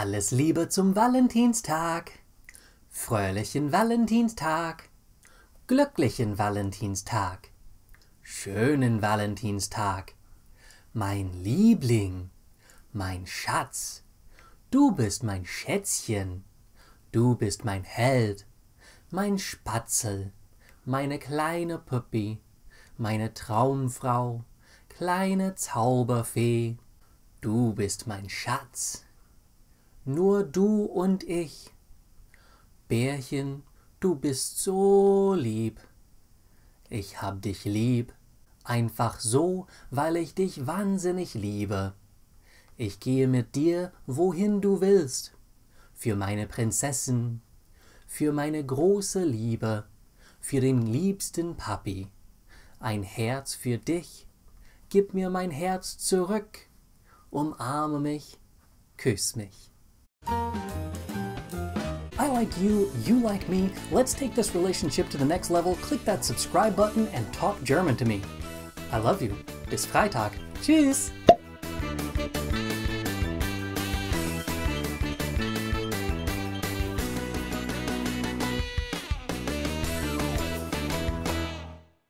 Alles Liebe zum Valentinstag. Fröhlichen Valentinstag. Glücklichen Valentinstag. Schönen Valentinstag. Mein Liebling, mein Schatz. Du bist mein Schätzchen. Du bist mein Held, mein Spatzel, meine kleine Püppi, meine Traumfrau, kleine Zauberfee. Du bist mein Schatz. Nur du und ich. Bärchen, du bist so lieb. Ich hab dich lieb, einfach so, weil ich dich wahnsinnig liebe. Ich gehe mit dir, wohin du willst, für meine Prinzessin, für meine große Liebe, für den liebsten Papi. Ein Herz für dich, gib mir mein Herz zurück, umarme mich, küss mich. I like you, you like me. Let's take this relationship to the next level. Click that subscribe button and talk German to me. I love you. Bis Freitag. Tschüss.